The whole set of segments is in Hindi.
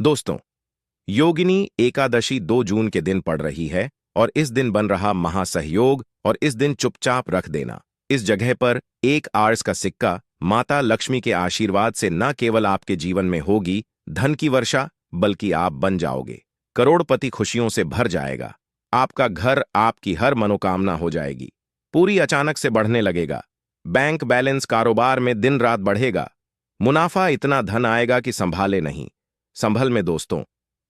दोस्तों, योगिनी एकादशी 2 जून के दिन पड़ रही है और इस दिन बन रहा महासहयोग और इस दिन चुपचाप रख देना। इस जगह पर एक आर्स का सिक्का माता लक्ष्मी के आशीर्वाद से न केवल आपके जीवन में होगी धन की वर्षा, बल्कि आप बन जाओगे करोड़पति। खुशियों से भर जाएगा आपका घर, आपकी हर मनोकामना हो जाएगी पूरी, अचानक से बढ़ने लगेगा। बैंक बैलेंस, कारोबार में दिन रात बढ़ेगा, मुनाफा इतना धन आएगा कि संभाले नहीं। संभल में दोस्तों,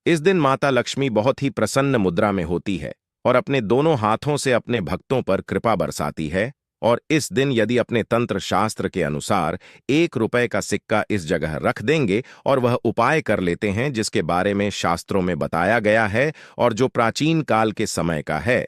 इस दिन माता लक्ष्मी बहुत ही प्रसन्न मुद्रा में होती है और अपने दोनों हाथों से अपने भक्तों पर कृपा बरसाती है। और इस दिन यदि अपने तंत्र शास्त्र के अनुसार 1 रुपए का सिक्का इस जगह रख देंगे और वह उपाय कर लेते हैं जिसके बारे में शास्त्रों में बताया गया है और जो प्राचीन काल के समय का है,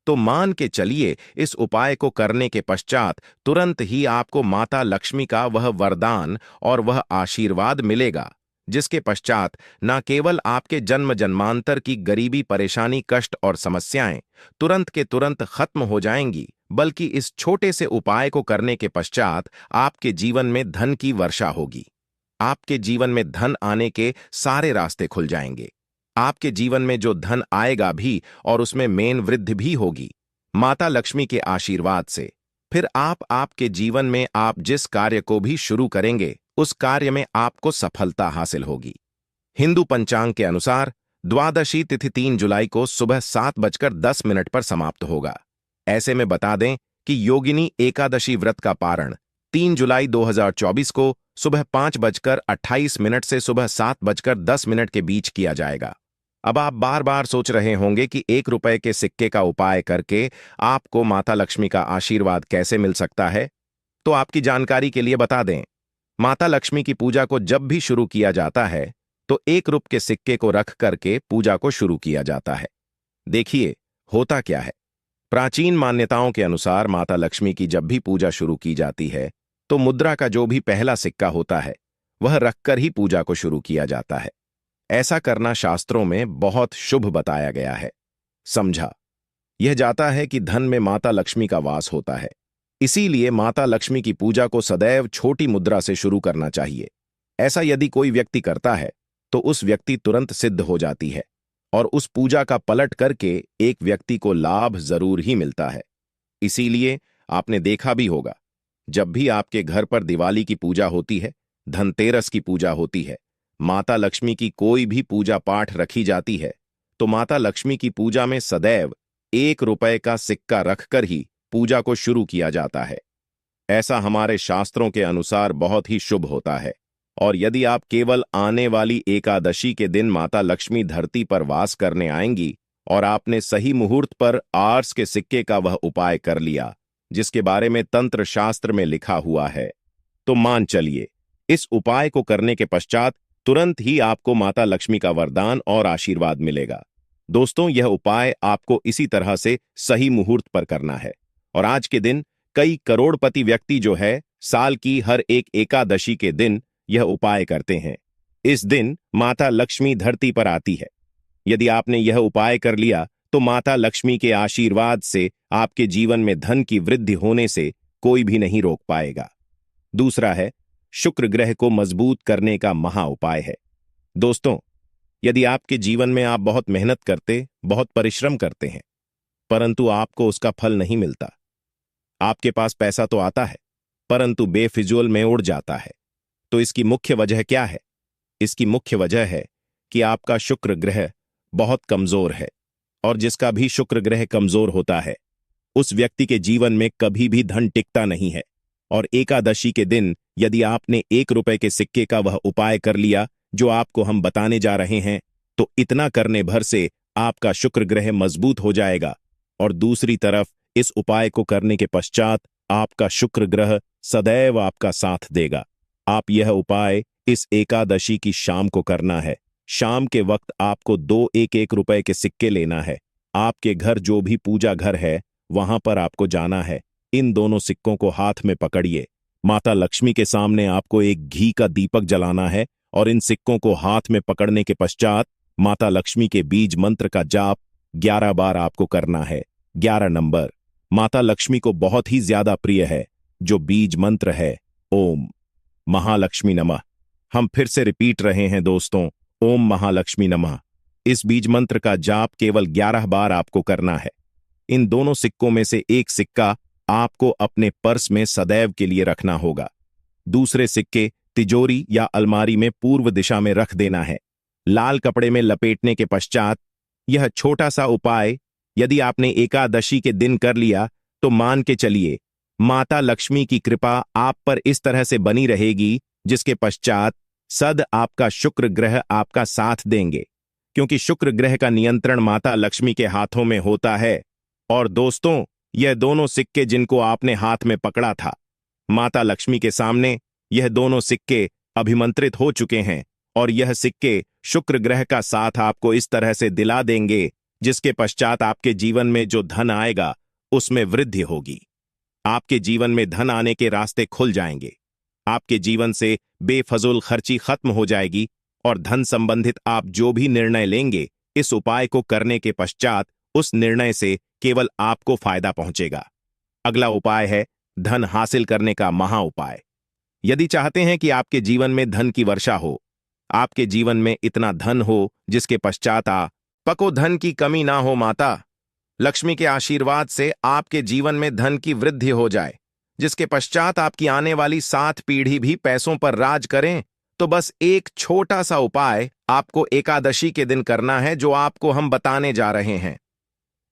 तो मान के चलिए इस उपाय को करने के पश्चात तुरंत ही आपको माता लक्ष्मी का वह वरदान और वह आशीर्वाद मिलेगा जिसके पश्चात न केवल आपके जन्म जन्मांतर की गरीबी, परेशानी, कष्ट और समस्याएं तुरंत के तुरंत खत्म हो जाएंगी, बल्कि इस छोटे से उपाय को करने के पश्चात आपके जीवन में धन की वर्षा होगी। आपके जीवन में धन आने के सारे रास्ते खुल जाएंगे। आपके जीवन में जो धन आएगा भी और उसमें मेन वृद्धि भी होगी माता लक्ष्मी के आशीर्वाद से। फिर आपके जीवन में आप जिस कार्य को भी शुरू करेंगे उस कार्य में आपको सफलता हासिल होगी। हिंदू पंचांग के अनुसार द्वादशी तिथि 3 जुलाई को सुबह 7:10 पर समाप्त होगा। ऐसे में बता दें कि योगिनी एकादशी व्रत का पारण 3 जुलाई 2024 को सुबह 5:28 से सुबह 7:10 के बीच किया जाएगा। अब आप बार बार सोच रहे होंगे कि 1 रुपए के सिक्के का उपाय करके आपको माता लक्ष्मी का आशीर्वाद कैसे मिल सकता है। तो आपकी जानकारी के लिए बता दें, माता लक्ष्मी की पूजा को जब भी शुरू किया जाता है तो 1 रुपए के सिक्के को रख करके पूजा को शुरू किया जाता है। देखिए होता क्या है, प्राचीन मान्यताओं के अनुसार माता लक्ष्मी की जब भी पूजा शुरू की जाती है तो मुद्रा का जो भी पहला सिक्का होता है वह रखकर ही पूजा को शुरू किया जाता है। ऐसा करना शास्त्रों में बहुत शुभ बताया गया है। समझा, यह जाता है कि धन में माता लक्ष्मी का वास होता है, इसीलिए माता लक्ष्मी की पूजा को सदैव छोटी मुद्रा से शुरू करना चाहिए। ऐसा यदि कोई व्यक्ति करता है तो उस व्यक्ति तुरंत सिद्ध हो जाती है और उस पूजा का पलट करके एक व्यक्ति को लाभ जरूर ही मिलता है। इसीलिए आपने देखा भी होगा, जब भी आपके घर पर दिवाली की पूजा होती है, धनतेरस की पूजा होती है, माता लक्ष्मी की कोई भी पूजा पाठ रखी जाती है, तो माता लक्ष्मी की पूजा में सदैव 1 रुपए का सिक्का रखकर ही पूजा को शुरू किया जाता है। ऐसा हमारे शास्त्रों के अनुसार बहुत ही शुभ होता है। और यदि आप केवल आने वाली एकादशी के दिन माता लक्ष्मी धरती पर वास करने आएंगी और आपने सही मुहूर्त पर आर्स के सिक्के का वह उपाय कर लिया जिसके बारे में तंत्र शास्त्र में लिखा हुआ है, तो मान चलिए इस उपाय को करने के पश्चात तुरंत ही आपको माता लक्ष्मी का वरदान और आशीर्वाद मिलेगा। दोस्तों, यह उपाय आपको इसी तरह से सही मुहूर्त पर करना है। और आज के दिन कई करोड़पति व्यक्ति जो है साल की हर एक एकादशी के दिन यह उपाय करते हैं। इस दिन माता लक्ष्मी धरती पर आती है। यदि आपने यह उपाय कर लिया तो माता लक्ष्मी के आशीर्वाद से आपके जीवन में धन की वृद्धि होने से कोई भी नहीं रोक पाएगा। दूसरा है शुक्र ग्रह को मजबूत करने का महा उपाय है। दोस्तों, यदि आपके जीवन में आप बहुत मेहनत करते, बहुत परिश्रम करते हैं, परंतु आपको उसका फल नहीं मिलता, आपके पास पैसा तो आता है परंतु बेफिजूल में उड़ जाता है, तो इसकी मुख्य वजह क्या है? इसकी मुख्य वजह है कि आपका शुक्र ग्रह बहुत कमजोर है। और जिसका भी शुक्र ग्रह कमजोर होता है उस व्यक्ति के जीवन में कभी भी धन टिकता नहीं है। और एकादशी के दिन यदि आपने 1 रुपए के सिक्के का वह उपाय कर लिया जो आपको हम बताने जा रहे हैं, तो इतना करने भर से आपका शुक्र ग्रह मजबूत हो जाएगा। और दूसरी तरफ इस उपाय को करने के पश्चात आपका शुक्र ग्रह सदैव आपका साथ देगा। आप यह उपाय इस एकादशी की शाम को करना है। शाम के वक्त आपको 2 1 रुपए के सिक्के लेना है। आपके घर जो भी पूजा घर है वहां पर आपको जाना है। इन दोनों सिक्कों को हाथ में पकड़िए। माता लक्ष्मी के सामने आपको एक घी का दीपक जलाना है और इन सिक्कों को हाथ में पकड़ने के पश्चात माता लक्ष्मी के बीज मंत्र का जाप 11 बार आपको करना है। 11 नंबर माता लक्ष्मी को बहुत ही ज्यादा प्रिय है, जो बीज मंत्र है ओम महालक्ष्मी नमः। हम फिर से रिपीट रहे हैं दोस्तों, ओम महालक्ष्मी नमः। इस बीज मंत्र का जाप केवल 11 बार आपको करना है। इन दोनों सिक्कों में से एक सिक्का आपको अपने पर्स में सदैव के लिए रखना होगा। दूसरे सिक्के तिजोरी या अलमारी में पूर्व दिशा में रख देना है। लाल कपड़े में लपेटने के पश्चात यह छोटा सा उपाय यदि आपने एकादशी के दिन कर लिया तो मान के चलिए माता लक्ष्मी की कृपा आप पर इस तरह से बनी रहेगी, जिसके पश्चात सद आपका शुक्र ग्रह आपका साथ देंगे, क्योंकि शुक्र ग्रह का नियंत्रण माता लक्ष्मी के हाथों में होता है। और दोस्तों, यह दोनों सिक्के जिनको आपने हाथ में पकड़ा था, माता लक्ष्मी के सामने यह दोनों सिक्के अभिमंत्रित हो चुके हैं और यह सिक्के शुक्र ग्रह का साथ आपको इस तरह से दिला देंगे, जिसके पश्चात आपके जीवन में जो धन आएगा उसमें वृद्धि होगी। आपके जीवन में धन आने के रास्ते खुल जाएंगे। आपके जीवन से बेफजूल खर्ची खत्म हो जाएगी और धन संबंधित आप जो भी निर्णय लेंगे इस उपाय को करने के पश्चात उस निर्णय से केवल आपको फायदा पहुंचेगा। अगला उपाय है धन हासिल करने का महा उपाय। यदि चाहते हैं कि आपके जीवन में धन की वर्षा हो, आपके जीवन में इतना धन हो जिसके पश्चात आपको धन की कमी ना हो, माता लक्ष्मी के आशीर्वाद से आपके जीवन में धन की वृद्धि हो जाए, जिसके पश्चात आपकी आने वाली 7 पीढ़ी भी पैसों पर राज करें, तो बस एक छोटा सा उपाय आपको एकादशी के दिन करना है, जो आपको हम बताने जा रहे हैं।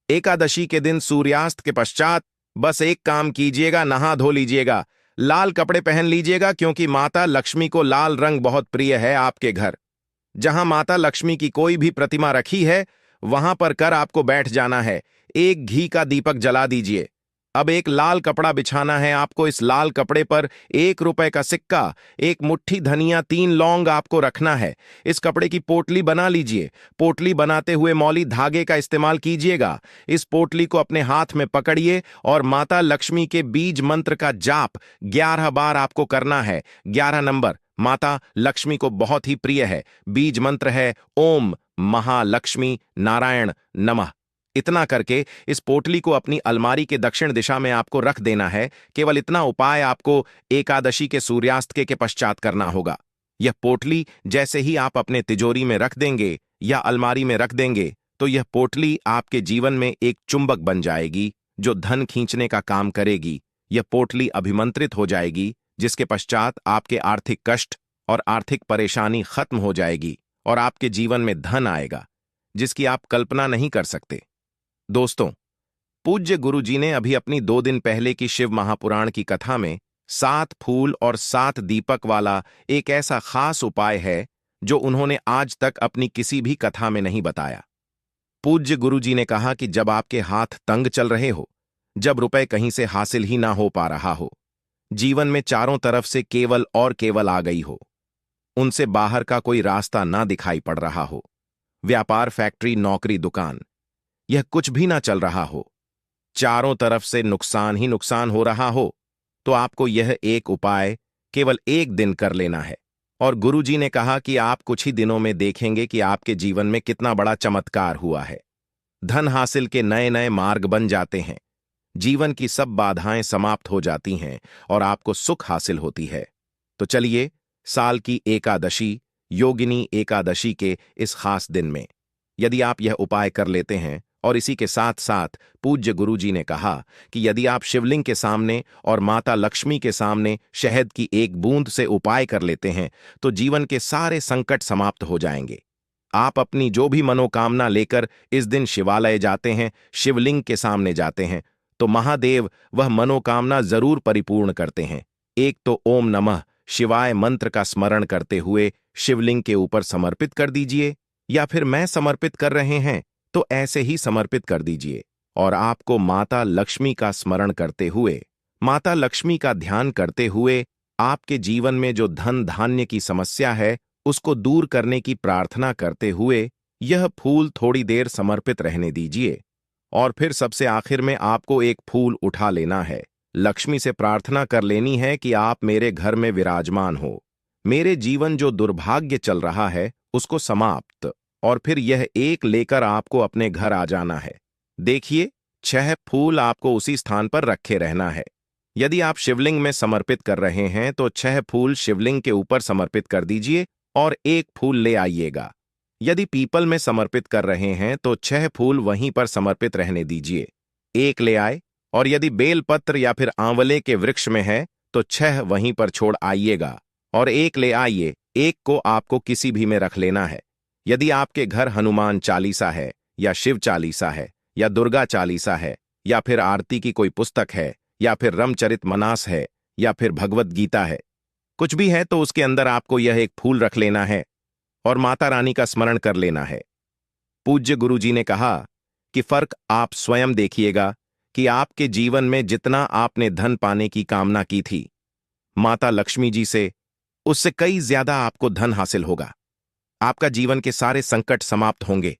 एकादशी के दिन सूर्यास्त के पश्चात बस एक काम कीजिएगा, नहा धो लीजिएगा, लाल कपड़े पहन लीजिएगा, क्योंकि माता लक्ष्मी को लाल रंग बहुत प्रिय है। आपके घर जहां माता लक्ष्मी की कोई भी प्रतिमा रखी है वहां पर कर आपको बैठ जाना है। एक घी का दीपक जला दीजिए। अब एक लाल कपड़ा बिछाना है आपको। इस लाल कपड़े पर 1 रुपए का सिक्का, एक मुट्ठी धनिया, 3 लौंग आपको रखना है। इस कपड़े की पोटली बना लीजिए। पोटली बनाते हुए मौली धागे का इस्तेमाल कीजिएगा। इस पोटली को अपने हाथ में पकड़िए और माता लक्ष्मी के बीज मंत्र का जाप 11 बार आपको करना है। 11 नंबर माता लक्ष्मी को बहुत ही प्रिय है। बीज मंत्र है ओम महालक्ष्मी नारायण नमः। इतना करके इस पोटली को अपनी अलमारी के दक्षिण दिशा में आपको रख देना है। केवल इतना उपाय आपको एकादशी के सूर्यास्त के पश्चात करना होगा। यह पोटली जैसे ही आप अपने तिजोरी में रख देंगे या अलमारी में रख देंगे तो यह पोटली आपके जीवन में एक चुंबक बन जाएगी जो धन खींचने का काम करेगी। यह पोटली अभिमंत्रित हो जाएगी, जिसके पश्चात आपके आर्थिक कष्ट और आर्थिक परेशानी खत्म हो जाएगी और आपके जीवन में धन आएगा जिसकी आप कल्पना नहीं कर सकते। दोस्तों, पूज्य गुरु जी ने अभी अपनी 2 दिन पहले की शिव महापुराण की कथा में 7 फूल और 7 दीपक वाला एक ऐसा खास उपाय है जो उन्होंने आज तक अपनी किसी भी कथा में नहीं बताया। पूज्य गुरु जी ने कहा कि जब आपके हाथ तंग चल रहे हो, जब रुपए कहीं से हासिल ही ना हो पा रहा हो, जीवन में चारों तरफ से केवल और केवल आ गई हो, उनसे बाहर का कोई रास्ता ना दिखाई पड़ रहा हो, व्यापार, फैक्ट्री, नौकरी, दुकान, यह कुछ भी ना चल रहा हो, चारों तरफ से नुकसान ही नुकसान हो रहा हो, तो आपको यह एक उपाय केवल एक दिन कर लेना है। और गुरुजी ने कहा कि आप कुछ ही दिनों में देखेंगे कि आपके जीवन में कितना बड़ा चमत्कार हुआ है। धन हासिल के नए नए मार्ग बन जाते हैं, जीवन की सब बाधाएं समाप्त हो जाती हैं और आपको सुख हासिल होती है। तो चलिए, साल की एकादशी योगिनी एकादशी के इस खास दिन में यदि आप यह उपाय कर लेते हैं, और इसी के साथ साथ पूज्य गुरुजी ने कहा कि यदि आप शिवलिंग के सामने और माता लक्ष्मी के सामने शहद की एक बूंद से उपाय कर लेते हैं तो जीवन के सारे संकट समाप्त हो जाएंगे। आप अपनी जो भी मनोकामना लेकर इस दिन शिवालय जाते हैं, शिवलिंग के सामने जाते हैं, तो महादेव वह मनोकामना जरूर परिपूर्ण करते हैं। एक तो ओम नमः शिवाय मंत्र का स्मरण करते हुए शिवलिंग के ऊपर समर्पित कर दीजिए, या फिर मैं समर्पित कर रहे हैं तो ऐसे ही समर्पित कर दीजिए। और आपको माता लक्ष्मी का स्मरण करते हुए, माता लक्ष्मी का ध्यान करते हुए आपके जीवन में जो धन धान्य की समस्या है उसको दूर करने की प्रार्थना करते हुए यह फूल थोड़ी देर समर्पित रहने दीजिए। और फिर सबसे आखिर में आपको एक फूल उठा लेना है, लक्ष्मी से प्रार्थना कर लेनी है कि आप मेरे घर में विराजमान हो, मेरे जीवन जो दुर्भाग्य चल रहा है उसको समाप्त, और फिर यह एक लेकर आपको अपने घर आ जाना है। देखिए, 6 फूल आपको उसी स्थान पर रखे रहना है। यदि आप शिवलिंग में समर्पित कर रहे हैं तो 6 फूल शिवलिंग के ऊपर समर्पित कर दीजिए और एक फूल ले आइएगा यदि पीपल में समर्पित कर रहे हैं तो 6 फूल वहीं पर समर्पित रहने दीजिए। एक ले आए, और यदि बेलपत्र या फिर आंवले के वृक्ष में है तो 6 वहीं पर छोड़ आइएगा और एक ले आइए। एक को आपको किसी भी में रख लेना है। यदि आपके घर हनुमान चालीसा है या शिव चालीसा है या दुर्गा चालीसा है या फिर आरती की कोई पुस्तक है या फिर रामचरितमानस है या फिर भगवत गीता है, कुछ भी है, तो उसके अंदर आपको यह एक फूल रख लेना है और माता रानी का स्मरण कर लेना है। पूज्य गुरुजी ने कहा कि फर्क आप स्वयं देखिएगा कि आपके जीवन में जितना आपने धन पाने की कामना की थी माता लक्ष्मी जी से, उससे कई ज्यादा आपको धन हासिल होगा। आपका जीवन के सारे संकट समाप्त होंगे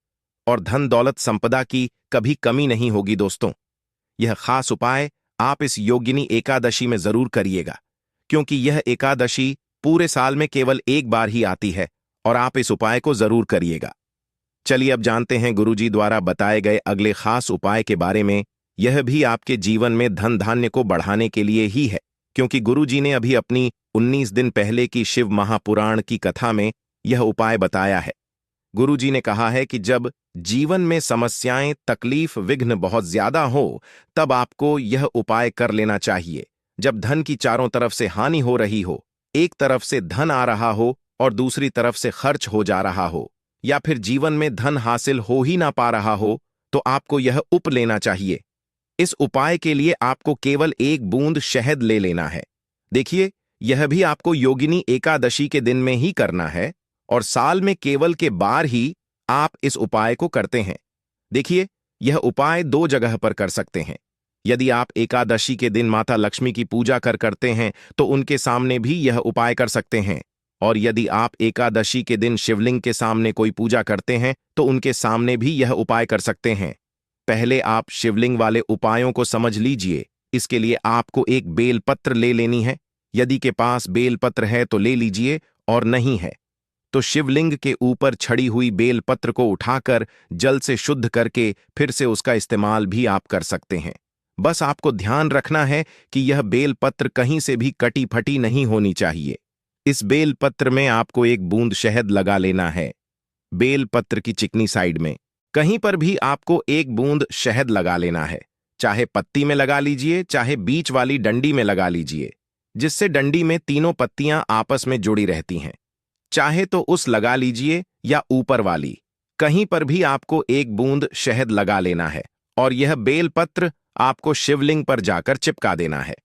और धन दौलत संपदा की कभी कमी नहीं होगी। दोस्तों, यह खास उपाय आप इस योगिनी एकादशी में जरूर करिएगा, क्योंकि यह एकादशी पूरे साल में केवल एक बार ही आती है और आप इस उपाय को जरूर करिएगा। चलिए अब जानते हैं गुरुजी द्वारा बताए गए अगले खास उपाय के बारे में। यह भी आपके जीवन में धन धान्य को बढ़ाने के लिए ही है, क्योंकि गुरुजी ने अभी अपनी 19 दिन पहले की शिव महापुराण की कथा में यह उपाय बताया है। गुरुजी ने कहा है कि जब जीवन में समस्याएं, तकलीफ, विघ्न बहुत ज्यादा हो, तब आपको यह उपाय कर लेना चाहिए। जब धन की चारों तरफ से हानि हो रही हो, एक तरफ से धन आ रहा हो और दूसरी तरफ से खर्च हो जा रहा हो, या फिर जीवन में धन हासिल हो ही ना पा रहा हो, तो आपको यह उप लेना चाहिए। इस उपाय के लिए आपको केवल 1 बूंद शहद ले लेना है। देखिए, यह भी आपको योगिनी एकादशी के दिन में ही करना है और साल में केवल के बार ही आप इस उपाय को करते हैं। देखिए, यह उपाय 2 जगह पर कर सकते हैं। यदि आप एकादशी के दिन माता लक्ष्मी की पूजा करते हैं तो उनके सामने भी यह उपाय कर सकते हैं, और यदि आप एकादशी के दिन शिवलिंग के सामने कोई पूजा करते हैं तो उनके सामने भी यह उपाय कर सकते हैं। पहले आप शिवलिंग वाले उपायों को समझ लीजिए। इसके लिए आपको एक बेलपत्र ले लेनी है। यदि के पास बेलपत्र है तो ले लीजिए, और नहीं है तो शिवलिंग के ऊपर छड़ी हुई बेलपत्र को उठाकर जल से शुद्ध करके फिर से उसका इस्तेमाल भी आप कर सकते हैं। बस आपको ध्यान रखना है कि यह बेलपत्र कहीं से भी कटी फटी नहीं होनी चाहिए। इस बेलपत्र में आपको 1 बूंद शहद लगा लेना है। बेलपत्र की चिकनी साइड में कहीं पर भी आपको 1 बूंद शहद लगा लेना है। चाहे पत्ती में लगा लीजिए, चाहे बीच वाली डंडी में लगा लीजिए, जिससे डंडी में तीनों पत्तियां आपस में जुड़ी रहती हैं। चाहे तो उस लगा लीजिए या ऊपर वाली, कहीं पर भी आपको 1 बूंद शहद लगा लेना है और यह बेलपत्र आपको शिवलिंग पर जाकर चिपका देना है।